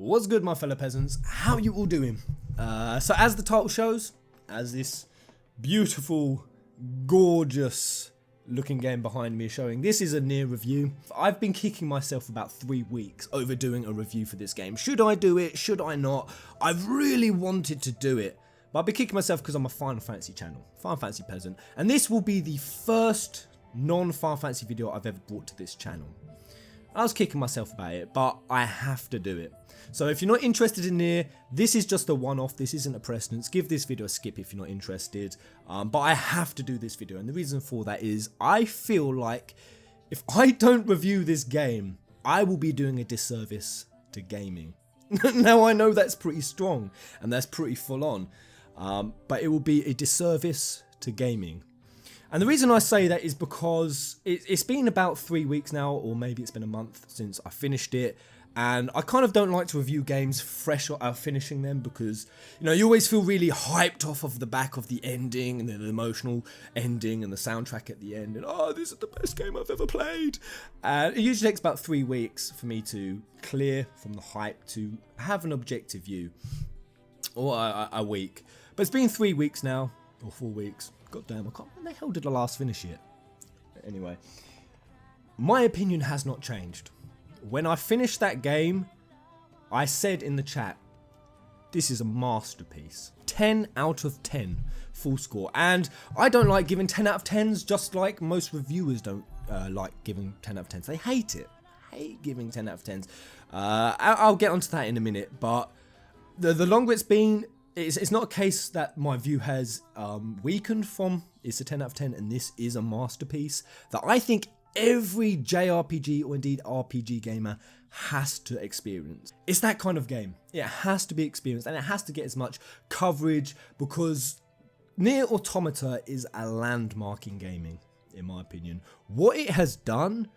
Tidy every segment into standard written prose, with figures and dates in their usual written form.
What's good, my fellow peasants? How you all doing? So as the title shows, as this beautiful, gorgeous looking game behind me is showing, this is a Nier review. I've been kicking myself about 3 weeks over doing a review for this game. Should I do it? Should I not? I've really wanted to do it, but I've been kicking myself because I'm a Final Fantasy channel, Final Fantasy peasant, and this will be the first non-Final Fantasy video I've ever brought to this channel. I was kicking myself about it, but I have to do it. So if you're not interested in Nier, this is just a one-off, this isn't a precedence. Give this video a skip if you're not interested, but I have to do this video, and the reason for that is I feel like if I don't review this game, I will be doing a disservice to gaming. Now I know that's pretty strong, and that's pretty full on, but it will be a disservice to gaming. And the reason I say that is because it's been about 3 weeks now, or maybe it's been a month since I finished it. And I kind of don't like to review games fresh out finishing them because, you know, you always feel really hyped off of the back of the ending and the emotional ending and the soundtrack at the end. And, oh, this is the best game I've ever played. And it usually takes about 3 weeks for me to clear from the hype to have an objective view. Or a week. But it's been 3 weeks now, or 4 weeks. God damn, I can't. When the hell did I last finish it? Anyway, my opinion has not changed. When I finished that game, I said in the chat, this is a masterpiece. 10 out of 10, full score. And I don't like giving 10 out of 10s, just like most reviewers don't like giving 10 out of 10s. They hate it. Hate giving 10 out of 10s. I'll get onto that in a minute, but the longer it's been, it's not a case that my view has weakened from it's a 10 out of 10 and this is a masterpiece that I think every JRPG or indeed RPG gamer has to experience. It's that kind of game. It has to be experienced and it has to get as much coverage because Nier Automata is a landmark in gaming, in my opinion. What it has done,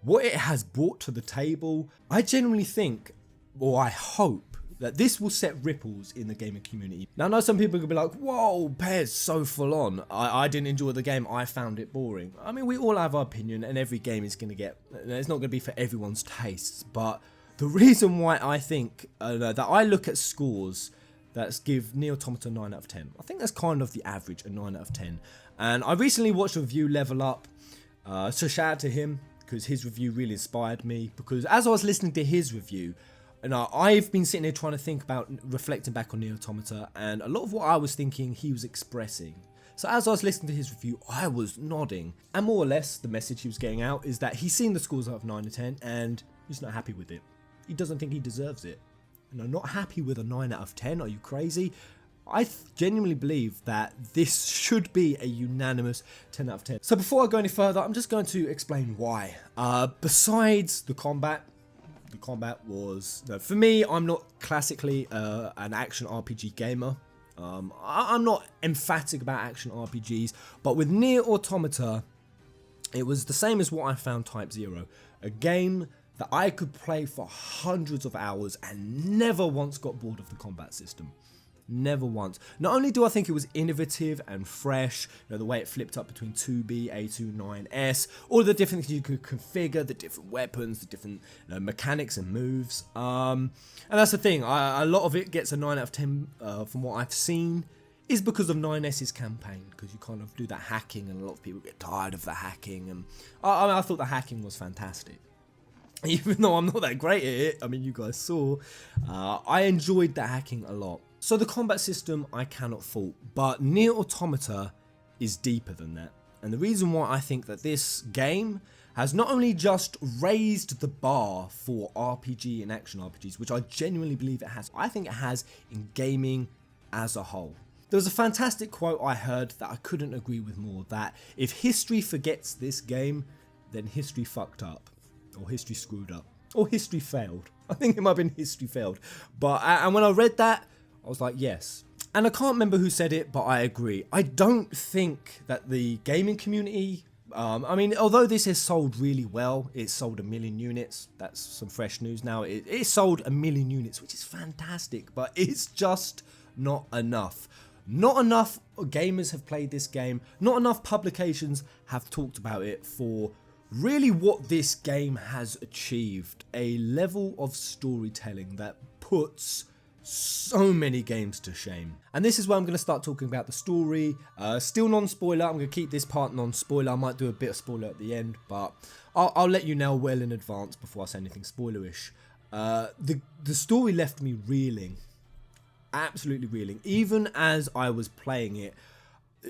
what it has brought to the table, I genuinely think, or I hope, that this will set ripples in the gaming community. Now I know some people could be like, whoa, Pez, so full on. I didn't enjoy the game, I found it boring. I mean, we all have our opinion and every game is going to get, it's not going to be for everyone's tastes, but the reason why I think that I look at scores that give Nier Automata 9 out of 10, I think that's kind of the average, a 9 out of 10. And I recently watched a review Level Up, so shout out to him, because his review really inspired me, because as I was listening to his review, and I've been sitting here trying to think about reflecting back on Nier Automata, and a lot of what I was thinking he was expressing. So as I was listening to his review, I was nodding. And more or less, the message he was getting out is that he's seen the scores out of 9 to 10, and he's not happy with it. He doesn't think he deserves it. And I'm not happy with a 9 out of 10, are you crazy? I genuinely believe that this should be a unanimous 10 out of 10. So before I go any further, I'm just going to explain why. Besides the combat was, for me, I'm not classically an action RPG gamer. I'm not emphatic about action RPGs, but with Nier Automata, it was the same as what I found Type 0. A game that I could play for hundreds of hours and never once got bored of the combat system. Never once. Not only do I think it was innovative and fresh, you know, the way it flipped up between 2B, A2, 9S, all the different things you could configure, the different weapons, the different mechanics and moves. And that's the thing, a lot of it gets a 9 out of 10 from what I've seen, is because of 9S's campaign, because you kind of do that hacking and a lot of people get tired of the hacking. And I thought the hacking was fantastic. Even though I'm not that great at it, I mean, you guys saw, I enjoyed the hacking a lot. So the combat system I cannot fault, but Nier Automata is deeper than that. And the reason why I think that this game has not only just raised the bar for RPG and action RPGs, which I genuinely believe it has, I think it has in gaming as a whole. There was a fantastic quote I heard that I couldn't agree with more, that if history forgets this game, then history fucked up, or history screwed up, or history failed. I think it might have been history failed. But and when I read that, I was like, yes. And I can't remember who said it, but I agree. I don't think that the gaming community, I mean, although this has sold really well, it's sold 1 million units. That's some fresh news now. It sold 1 million units, which is fantastic, but it's just not enough. Not enough gamers have played this game. Not enough publications have talked about it for really what this game has achieved. A level of storytelling that puts so many games to shame. And this is where I'm going to start talking about the story. Still non-spoiler. I'm going to keep this part non-spoiler. I might do a bit of spoiler at the end, but I'll let you know well in advance before I say anything spoilerish. The story left me reeling. Absolutely reeling. Even as I was playing it.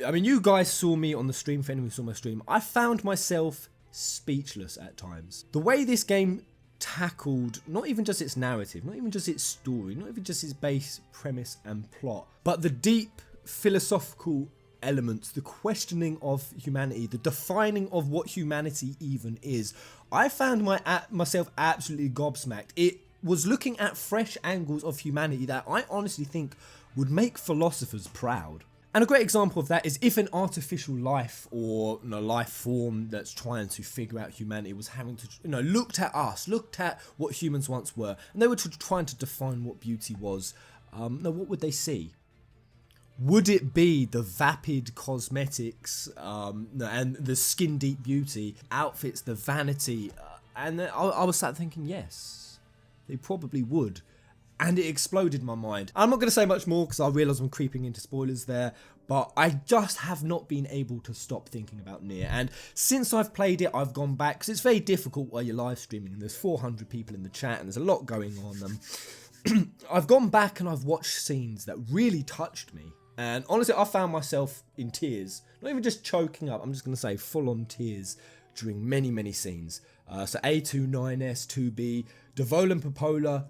I mean, you guys saw me on the stream. If anyone saw my stream, I found myself speechless at times. The way this game tackled not even just its narrative, not even just its story, not even just its base premise and plot, but the deep philosophical elements, the questioning of humanity, the defining of what humanity even is. I found myself absolutely gobsmacked. It was looking at fresh angles of humanity that I honestly think would make philosophers proud. And a great example of that is if an artificial life or life form that's trying to figure out humanity was having to, looked at us, looked at what humans once were, and they were trying to define what beauty was, what would they see? Would it be the vapid cosmetics and the skin deep beauty, outfits, the vanity? And I was sat thinking, yes, they probably would. And it exploded my mind. I'm not going to say much more because I realise I'm creeping into spoilers there, but I just have not been able to stop thinking about Nier. And since I've played it, I've gone back, because it's very difficult while you're live streaming and there's 400 people in the chat and there's a lot going on. I've gone back and I've watched scenes that really touched me. And honestly, I found myself in tears. Not even just choking up, I'm just going to say full on tears during many, many scenes. So A2, 9S, 2B, Devol and Popola,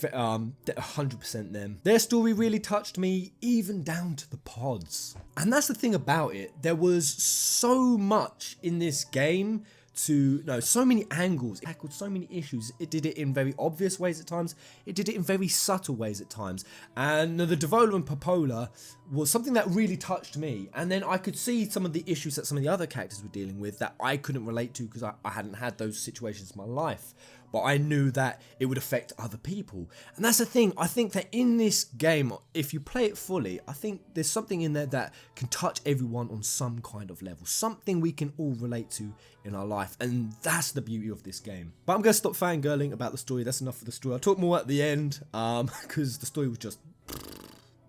100% them. Their story really touched me, even down to the pods. And that's the thing about it. There was so much in this game so many angles. It tackled so many issues. It did it in very obvious ways at times. It did it in very subtle ways at times. And the Devol and Popola was something that really touched me. And then I could see some of the issues that some of the other characters were dealing with that I couldn't relate to because I hadn't had those situations in my life. But I knew that it would affect other people. And that's the thing. I think that in this game, if you play it fully, I think there's something in there that can touch everyone on some kind of level. Something we can all relate to in our life. And that's the beauty of this game. But I'm going to stop fangirling about the story. That's enough for the story. I'll talk more at the end because the story was just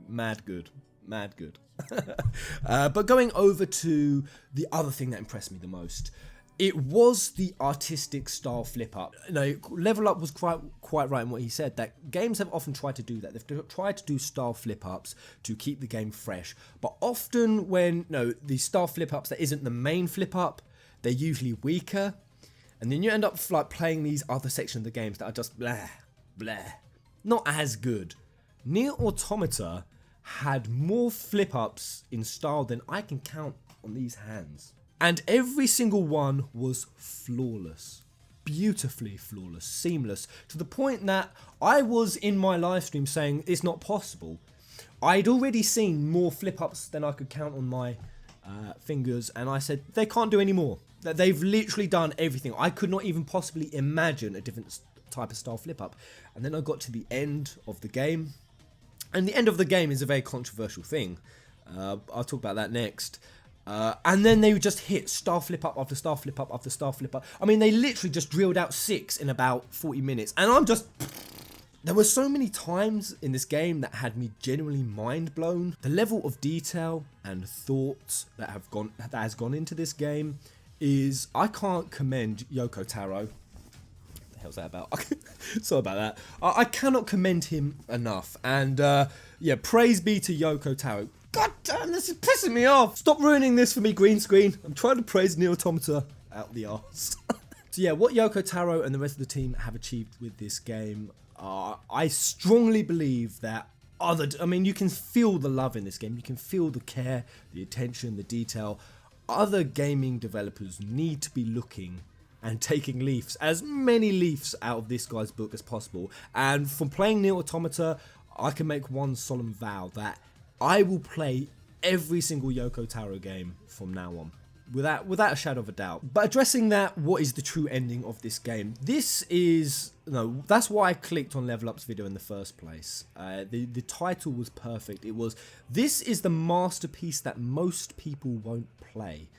mad good. Mad good. But going over to the other thing that impressed me the most. It was the artistic style flip up. Level Up was quite right in what he said, that games have often tried to do that. They've tried to do style flip ups to keep the game fresh. But often when, the style flip ups that isn't the main flip up, they're usually weaker. And then you end up like playing these other sections of the games that are just blah, blah. Not as good. Nier Automata had more flip ups in style than I can count on these hands. And every single one was flawless, beautifully flawless, seamless, to the point that I was in my live stream saying it's not possible. I'd already seen more flip-ups than I could count on my fingers, and I said they can't do any more. That they've literally done everything. I could not even possibly imagine a different type of style flip-up. And then I got to the end of the game, and the end of the game is a very controversial thing. I'll talk about that next. And then they would just hit star flip up after star flip up after star flip up. I mean, they literally just drilled out 6 in about 40 minutes. And I'm just... There were so many times in this game that had me genuinely mind blown. The level of detail and thought that has gone into this game is... I can't commend Yoko Taro. What the hell's that about? Sorry about that. I cannot commend him enough. And yeah, praise be to Yoko Taro. God damn, this is pissing me off. Stop ruining this for me, green screen. I'm trying to praise Nier Automata out the arse. So yeah, what Yoko Taro and the rest of the team have achieved with this game, I strongly believe that you can feel the love in this game. You can feel the care, the attention, the detail. Other gaming developers need to be looking and taking leaves, as many leaves out of this guy's book as possible. And from playing Nier Automata, I can make one solemn vow that I will play every single Yoko Taro game from now on, without a shadow of a doubt. But addressing that, what is the true ending of this game? That's why I clicked on Level Up's video in the first place. The title was perfect. This is the masterpiece that most people won't play.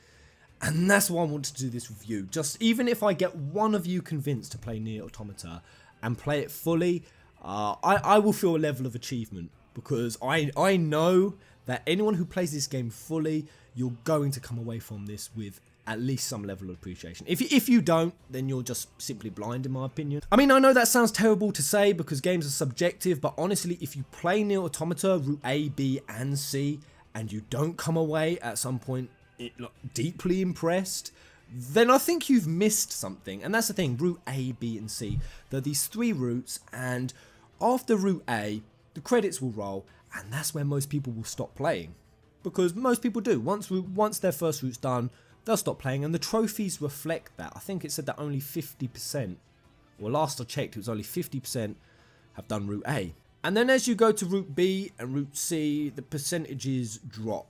And that's why I wanted to do this review. Just even if I get one of you convinced to play Nier Automata and play it fully, I will feel a level of achievement, because I know that anyone who plays this game fully, you're going to come away from this with at least some level of appreciation. If you don't, then you're just simply blind, in my opinion. I mean, I know that sounds terrible to say because games are subjective, but honestly, if you play Nier Automata Route A, B, and C, and you don't come away at some point deeply impressed, then I think you've missed something. And that's the thing, Route A, B, and C. There are these 3 routes, and after Route A, the credits will roll, and that's where most people will stop playing. Because most people do. Once their first route's done, they'll stop playing, and the trophies reflect that. I think it said that only 50%, well, last I checked, it was only 50% have done Route A. And then as you go to Route B and Route C, the percentages drop.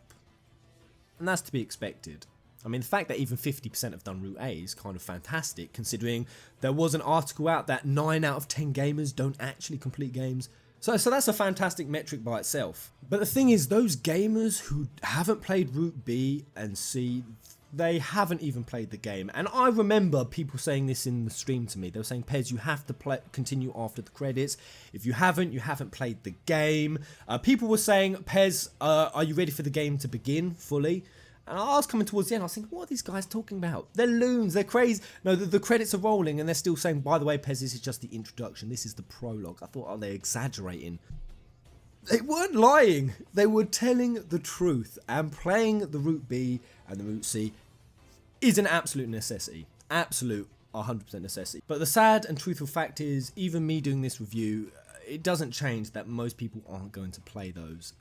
And that's to be expected. I mean, the fact that even 50% have done Route A is kind of fantastic, considering there was an article out that 9 out of 10 gamers don't actually complete games. So that's a fantastic metric by itself. But the thing is, those gamers who haven't played Route B and C, they haven't even played the game. And I remember people saying this in the stream to me. They were saying, Pez, you have to continue after the credits. If you haven't played the game. People were saying, Pez, are you ready for the game to begin fully? And I was coming towards the end, I was thinking, what are these guys talking about? They're loons, they're crazy. No, the credits are rolling, and they're still saying, by the way, Pez, this is just the introduction. This is the prologue. I thought, oh, they're exaggerating. They weren't lying. They were telling the truth. And playing the Route B and the Route C is an absolute necessity. Absolute 100% necessity. But the sad and truthful fact is, even me doing this review, it doesn't change that most people aren't going to play those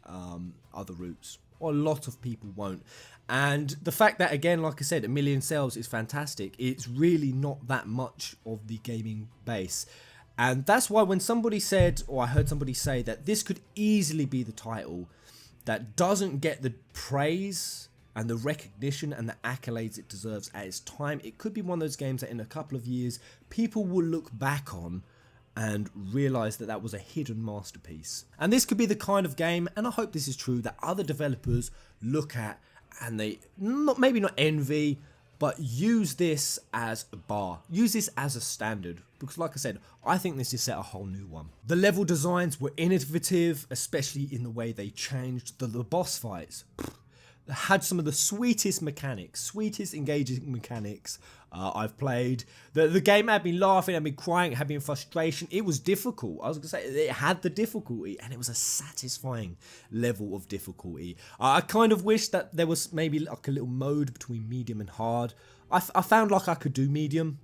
other routes. Or a lot of people won't. And the fact that, again, like I said, 1 million sales is fantastic. It's really not that much of the gaming base. And that's why when somebody said, or I heard somebody say, that this could easily be the title that doesn't get the praise and the recognition and the accolades it deserves at its time, it could be one of those games that in a couple of years, people will look back on and realise that that was a hidden masterpiece. And this could be the kind of game, and I hope this is true, that other developers look at and they maybe not envy, but use this as a bar, use this as a standard. Because like I said, I think this is set a whole new one. The level designs were innovative, especially in the way they changed the boss fights. Had some of the sweetest mechanics, sweetest engaging mechanics I've played. The game had me laughing, had me crying, had me in frustration. It was difficult. I was going to say, it had the difficulty, and it was a satisfying level of difficulty. I kind of wish that there was maybe like a little mode between medium and hard. I found like I could do medium,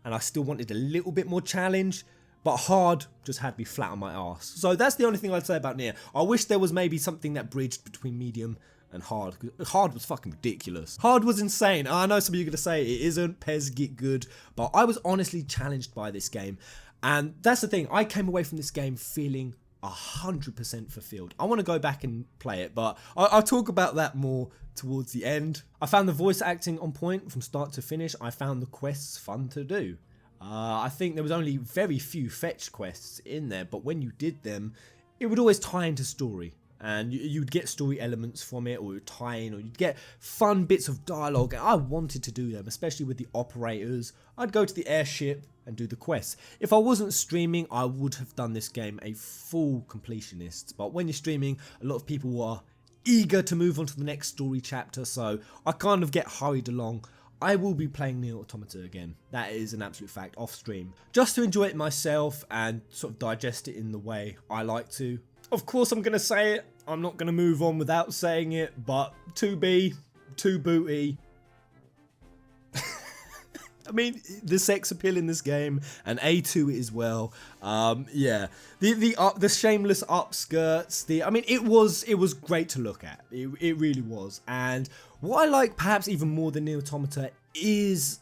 and I still wanted a little bit more challenge. But hard just had me flat on my arse. So that's the only thing I'd say about Nier. I wish there was maybe something that bridged between medium and hard. Hard was fucking ridiculous. Hard was insane. I know some of you are going to say it isn't, Pez, get good. But I was honestly challenged by this game. And that's the thing. I came away from this game feeling 100% fulfilled. I want to go back and play it, but I'll talk about that more towards the end. I found the voice acting on point from start to finish. I found the quests fun to do. I think there was only very few fetch quests in there, but when you did them, it would always tie into story. And you'd get story elements from it, or it would tie in, or you'd get fun bits of dialogue. And I wanted to do them, especially with the operators. I'd go to the airship and do the quests. If I wasn't streaming, I would have done this game a full completionist. But when you're streaming, a lot of people are eager to move on to the next story chapter, so I kind of get hurried along. I will be playing Nier Automata again. That is an absolute fact, off stream. Just to enjoy it myself and sort of digest it in the way I like to. Of course I'm going to say it. I'm not going to move on without saying it, but 2B, 2 booty. I mean, the sex appeal in this game, and A2 as well. Yeah, the shameless upskirts. I mean, it was great to look at. It really was. And what I like perhaps even more than Nier Automata is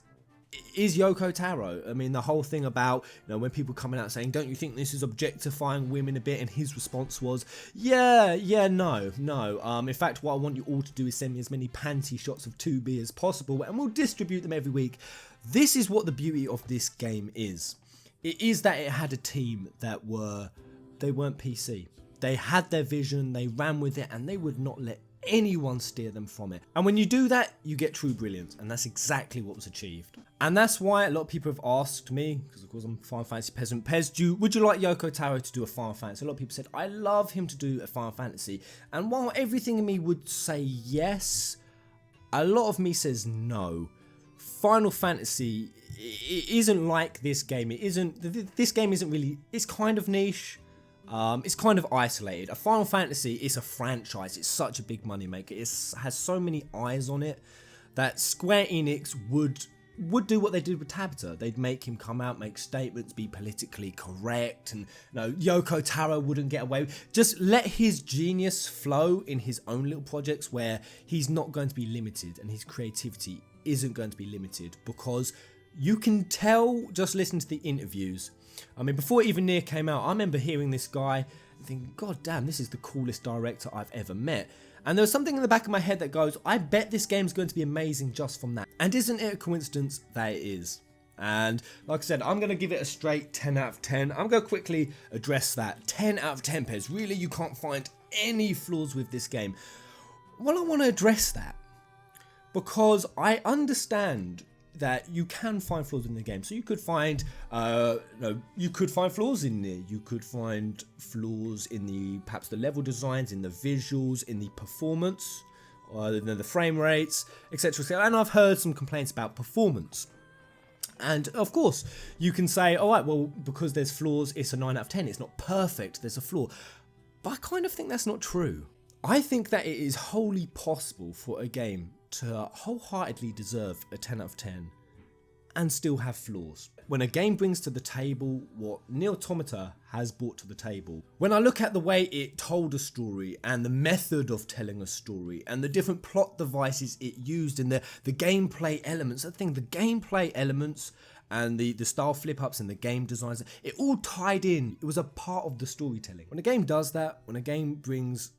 Yoko Taro. I mean, the whole thing about, you know, when people coming out saying, don't you think this is objectifying women a bit? And his response was, no. In fact, what I want you all to do is send me as many panty shots of 2B as possible, and we'll distribute them every week. This is what the beauty of this game is. It is that it had a team that weren't PC. They had their vision, they ran with it, and they would not let anyone steer them from it. And when you do that, you get true brilliance, and that's exactly what was achieved. And that's why a lot of people have asked me, because of course I'm Final Fantasy Peasant, would you like Yoko Taro to do a Final Fantasy? A lot of people said, I love him to do a Final Fantasy. And while everything in me would say yes, a lot of me says no. Final Fantasy, it isn't like this game. This game isn't really, it's kind of niche. It's kind of isolated. A Final Fantasy is a franchise. It's such a big money maker. It has so many eyes on it that Square Enix would do what they did with Tabata. They'd make him come out, make statements, be politically correct, and Yoko Taro wouldn't get away. Just let his genius flow in his own little projects where he's not going to be limited and his creativity isn't going to be limited, because you can tell just listen to the interviews. I mean, before even Nier came out, I remember hearing this guy and thinking, God damn, this is the coolest director I've ever met. And there was something in the back of my head that goes, I bet this game's going to be amazing just from that. And isn't it a coincidence that it is? And like I said, I'm going to give it a straight 10 out of 10. I'm going to quickly address that. 10 out of 10, Pez. Really, you can't find any flaws with this game. Well, I want to address that, because I understand that you can find flaws in the game. So you could find, you could find flaws in there. You could find flaws in perhaps the level designs, in the visuals, in the performance, in the frame rates, etc. And I've heard some complaints about performance. And of course, you can say, all right, well, because there's flaws, it's a 9 out of 10. It's not perfect. There's a flaw. But I kind of think that's not true. I think that it is wholly possible for a game to wholeheartedly deserve a 10 out of 10 and still have flaws. When a game brings to the table what Nier Automata has brought to the table, when I look at the way it told a story and the method of telling a story and the different plot devices it used and the gameplay elements, the gameplay elements and the style flip-ups and the game designs, it all tied in. It was a part of the storytelling. When a game does that, when a game brings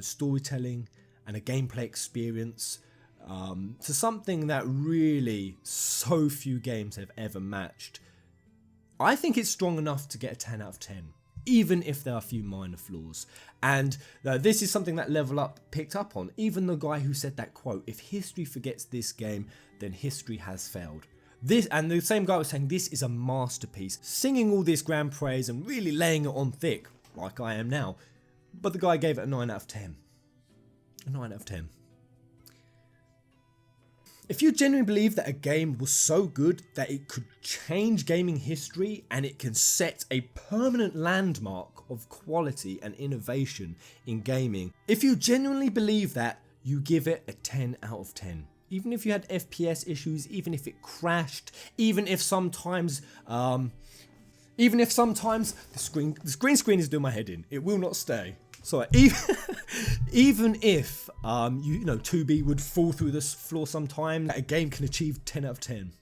storytelling and a gameplay experience to something that really so few games have ever matched, I think it's strong enough to get a 10 out of 10, even if there are a few minor flaws. And this is something that Level Up picked up on. Even the guy who said that quote, if history forgets this game, then history has failed. And the same guy was saying this is a masterpiece, singing all this grand praise and really laying it on thick, like I am now. But the guy gave it a 9 out of 10. A 9 out of 10. If you genuinely believe that a game was so good that it could change gaming history and it can set a permanent landmark of quality and innovation in gaming, if you genuinely believe that, you give it a 10 out of 10. Even if you had FPS issues, even if it crashed, even if sometimes the green screen is doing my head in, it will not stay. So even if 2B would fall through this floor sometimes, a game can achieve 10 out of 10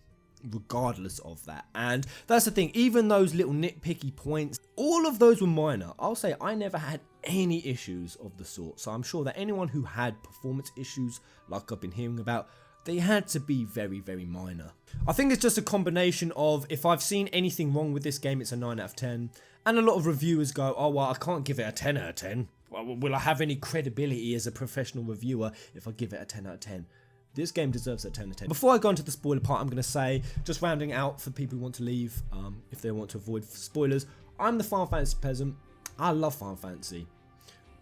regardless of that. And that's the thing, even those little nitpicky points, all of those were minor. I'll say I never had any issues of the sort, so I'm sure that anyone who had performance issues like I've been hearing about, they had to be very, very minor. I think it's just a combination of, if I've seen anything wrong with this game, it's a 9 out of 10. And a lot of reviewers go, oh well, I can't give it a 10 out of 10. Well, will I have any credibility as a professional reviewer if I give it a 10 out of 10? This game deserves a 10 out of 10. Before I go into the spoiler part, I'm going to say, just rounding out for people who want to leave, if they want to avoid spoilers, I'm the Final Fantasy Peasant. I love Final Fantasy.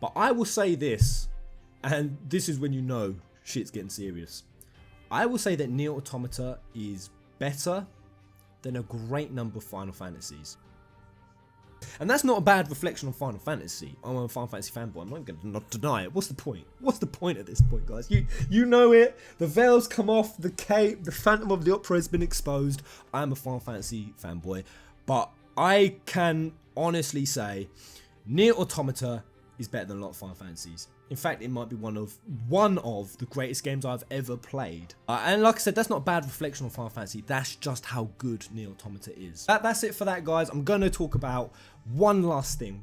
But I will say this, and this is when you know shit's getting serious. I will say that Nier Automata is better than a great number of Final Fantasies. And that's not a bad reflection on Final Fantasy. I'm a Final Fantasy fanboy. I'm not going to not deny it. What's the point? What's the point at this point, guys? You know it. The veil's come off. The cape, the Phantom of the Opera has been exposed. I am a Final Fantasy fanboy. But I can honestly say Nier Automata is better than a lot of Final Fantasies. In fact, it might be one of the greatest games I've ever played. And like I said, that's not a bad reflection on Final Fantasy. That's just how good Nier Automata is. That's it for that, guys. I'm going to talk about one last thing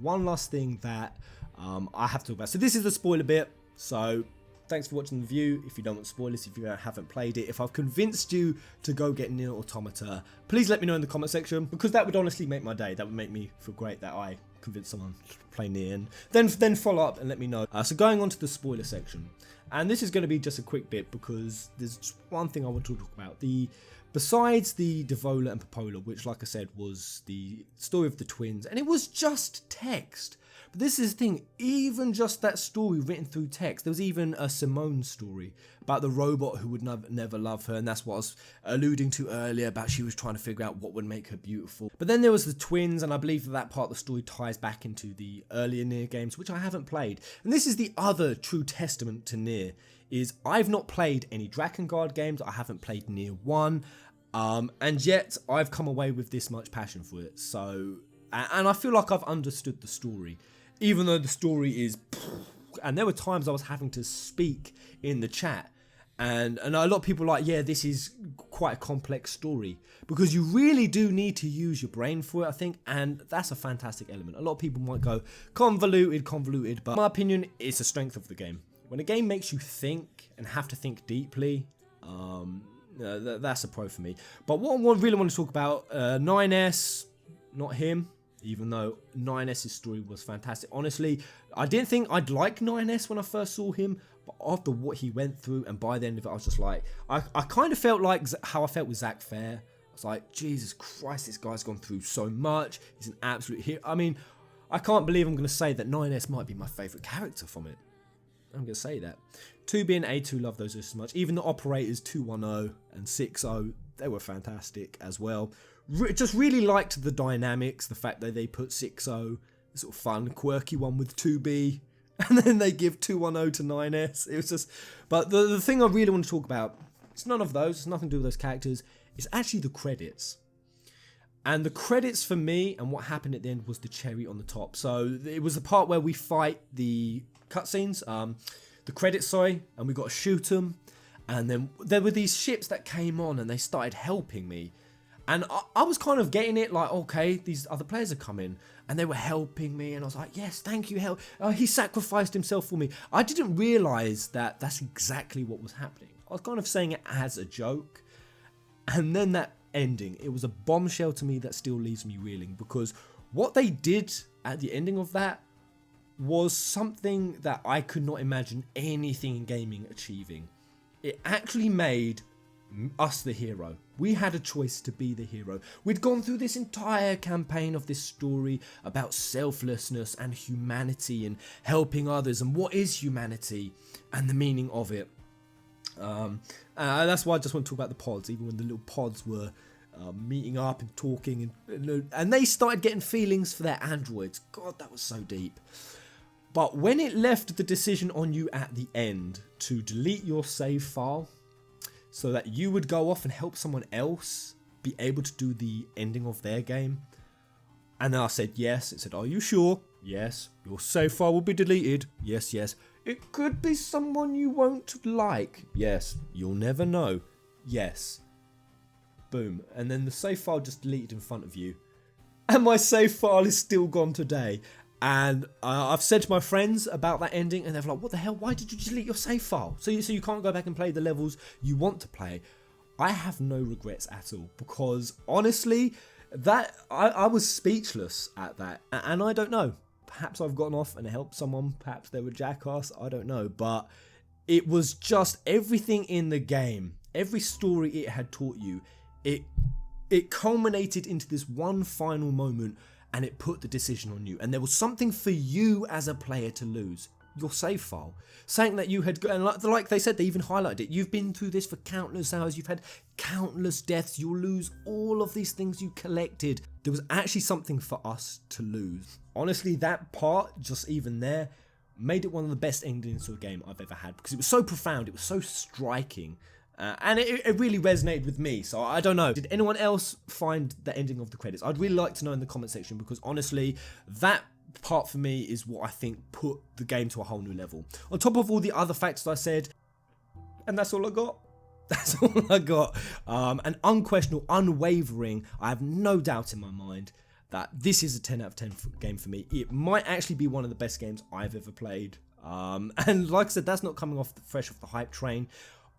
that I have to talk about. So this is the spoiler bit. So thanks for watching the review. If you don't want spoilers, if you haven't played it, if I've convinced you to go get Nier Automata, please let me know in the comment section, because that would honestly make my day. That would make me feel great that I convince someone to play Nier, and then follow up and let me know. So going on to the spoiler section, And this is going to be just a quick bit because there's just one thing I want to talk about. Besides the Devola and Popola, which like I said was the story of the twins, and it was just text. But this is the thing, even just that story written through text, there was even a Simone story about the robot who would never love her, and that's what I was alluding to earlier about she was trying to figure out what would make her beautiful. But then there was the twins, and I believe that part of the story ties back into the earlier Nier games, which I haven't played. And this is the other true testament to Nier, is I've not played any Drakengard games, I haven't played Nier 1, and yet I've come away with this much passion for it. So, and I feel like I've understood the story. Even though the story is, and there were times I was having to speak in the chat, and a lot of people are like, yeah, this is quite a complex story, because you really do need to use your brain for it, I think, and that's a fantastic element. A lot of people might go convoluted, but in my opinion, it's a strength of the game. When a game makes you think and have to think deeply, that's a pro for me. But what I really want to talk about, 9S, not him. Even though 9S's story was fantastic. Honestly, I didn't think I'd like 9S when I first saw him, but after what he went through, and by the end of it, I was just like, I kind of felt like how I felt with Zack Fair. I was like, Jesus Christ, this guy's gone through so much. He's an absolute hero. I mean, I can't believe I'm going to say that 9S might be my favourite character from it. I'm going to say that. 2B and A2 love those just as much. Even the operators 210 and 60, they were fantastic as well. Just really liked the dynamics, the fact that they put 60, the sort of fun, quirky one with 2B, and then they give 210 to 9S. It was just, but the thing I really want to talk about, it's none of those, it's nothing to do with those characters, it's actually the credits. And the credits for me, and what happened at the end was the cherry on the top. So it was the part where we fight the cutscenes, the credits, sorry, and we got to shoot them. And then there were these ships that came on and they started helping me. And I was kind of getting it, like, okay, these other players are coming, and they were helping me, and I was like, yes, thank you, help. He sacrificed himself for me. I didn't realise that that's exactly what was happening. I was kind of saying it as a joke, and then that ending, it was a bombshell to me that still leaves me reeling, because what they did at the ending of that was something that I could not imagine anything in gaming achieving. It actually made us the hero. We had a choice to be the hero. We'd gone through this entire campaign of this story about selflessness and humanity and helping others and what is humanity and the meaning of it. That's why I just want to talk about the pods, even when the little pods were meeting up and talking, and they started getting feelings for their androids. God, that was so deep. But when it left the decision on you at the end to delete your save file, so that you would go off and help someone else be able to do the ending of their game. And then I said yes. It said, are you sure? Yes. Your save file will be deleted. Yes, yes. It could be someone you won't like. Yes. You'll never know. Yes. Boom. And then the save file just deleted in front of you. And my save file is still gone today. And I've said to my friends about that ending, and they're like, what the hell, why did you delete your save file? So you can't go back and play the levels you want to play. I have no regrets at all, because honestly, that I was speechless at that. And I don't know, perhaps I've gotten off and helped someone, perhaps they were jackass, I don't know. But it was just everything in the game, every story it had taught you, it culminated into this one final moment, and it put the decision on you. And there was something for you as a player to lose. Your save file. Saying that you had, and like they said, they even highlighted it. You've been through this for countless hours. You've had countless deaths. You'll lose all of these things you collected. There was actually something for us to lose. Honestly, that part, just even there, made it one of the best endings to a game I've ever had. Because it was so profound. It was so striking. And it really resonated with me, so I don't know. Did anyone else find the ending of the credits? I'd really like to know in the comment section, because honestly, that part for me is what I think put the game to a whole new level. On top of all the other factors I said, and that's all I got. That's all I got. And unquestionable, unwavering, I have no doubt in my mind that this is a 10 out of 10 game for me. It might actually be one of the best games I've ever played. And like I said, that's not coming off fresh off the hype train.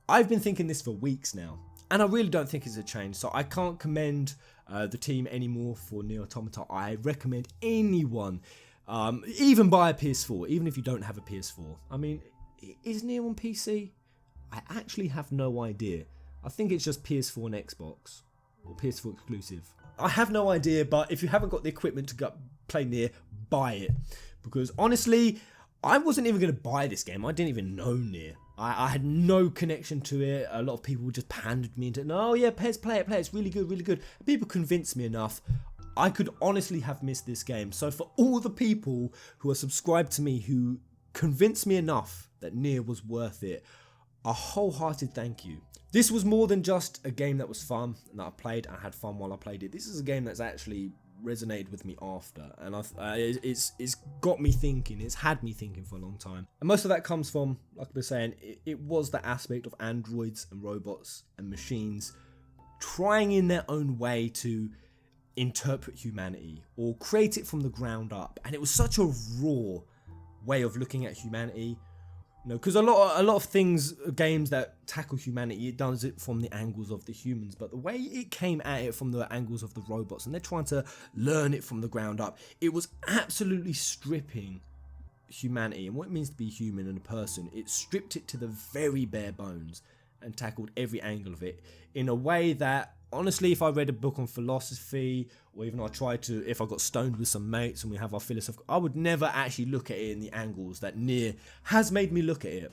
I've been thinking this for weeks now, and I really don't think it's a change, so I can't commend the team anymore for Nier Automata. I recommend anyone, even buy a PS4, even if you don't have a PS4. I mean, Is Nier on PC? I actually have no idea. I think it's just PS4 and Xbox, or PS4 exclusive. I have no idea, but if you haven't got the equipment to go play Nier, buy it. Because honestly, I wasn't even going to buy this game. I didn't even know Nier. I had no connection to it. A lot of people just pandered me into, no, yeah, Pez, play it, it's really good, really good. People convinced me enough. I could honestly have missed this game. So for all the people who are subscribed to me who convinced me enough that Nier was worth it, a wholehearted thank you. This was more than just a game that was fun and that I played. I had fun while I played it. This is a game that's actually resonated with me after, and it's got me thinking. It's had me thinking for a long time, and most of that comes from, like I was saying, it was the aspect of androids and robots and machines trying in their own way to interpret humanity or create it from the ground up, and it was such a raw way of looking at humanity. You know, because a lot of things, games that tackle humanity, it does it from the angles of the humans, but the way it came at it from the angles of the robots, and they're trying to learn it from the ground up, it was absolutely stripping humanity and what it means to be human and a person. It stripped it to the very bare bones and tackled every angle of it in a way that, honestly, if I read a book on philosophy, or even I tried to, if I got stoned with some mates and we have our philosophy, I would never actually look at it in the angles that Nier has made me look at it.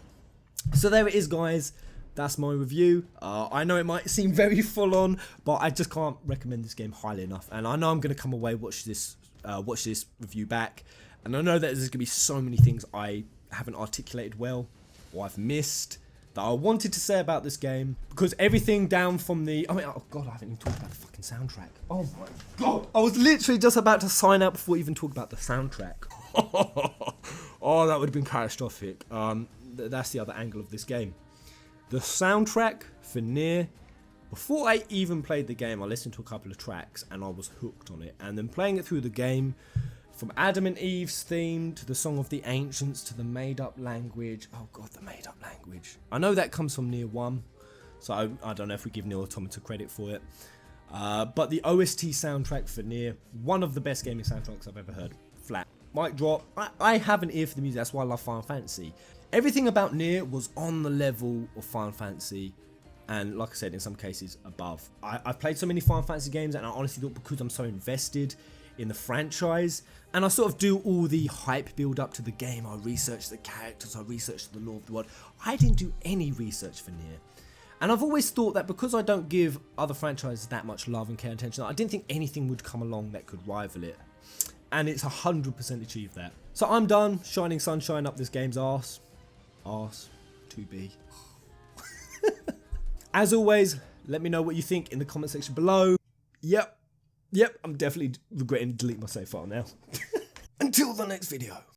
So there it is, guys. That's my review. I know it might seem very full on, but I just can't recommend this game highly enough. And I know I'm going to come away, watch this review back, and I know that there's going to be so many things I haven't articulated well, or I've missed, that I wanted to say about this game, because everything down from the, oh god, I haven't even talked about the fucking soundtrack. Oh my god, I was literally just about to sign out before even talking about the soundtrack. Oh, that would have been catastrophic. That's the other angle of this game. The soundtrack for Nier, before I even played the game, I listened to a couple of tracks and I was hooked on it, and then playing it through the game, from Adam and Eve's theme, to the Song of the Ancients, to the made-up language. Oh god, the made-up language. I know that comes from Nier 1, so I don't know if we give Nier Automata credit for it. But the OST soundtrack for Nier, one of the best gaming soundtracks I've ever heard. Flat. Mic drop. I have an ear for the music, that's why I love Final Fantasy. Everything about Nier was on the level of Final Fantasy, and like I said, in some cases, above. I've played so many Final Fantasy games, and I honestly thought, because I'm so invested in the franchise, and I sort of do all the hype build up to the game, I research the characters, I research the lore of the world. I didn't do any research for Nier, and I've always thought that because I don't give other franchises that much love and care and attention, I didn't think anything would come along that could rival it, and it's 100% achieved that. So I'm done shining sunshine up this game's arse to be. As always, let me know what you think in the comment section below. Yep, I'm definitely regretting deleting my save file now. Until the next video.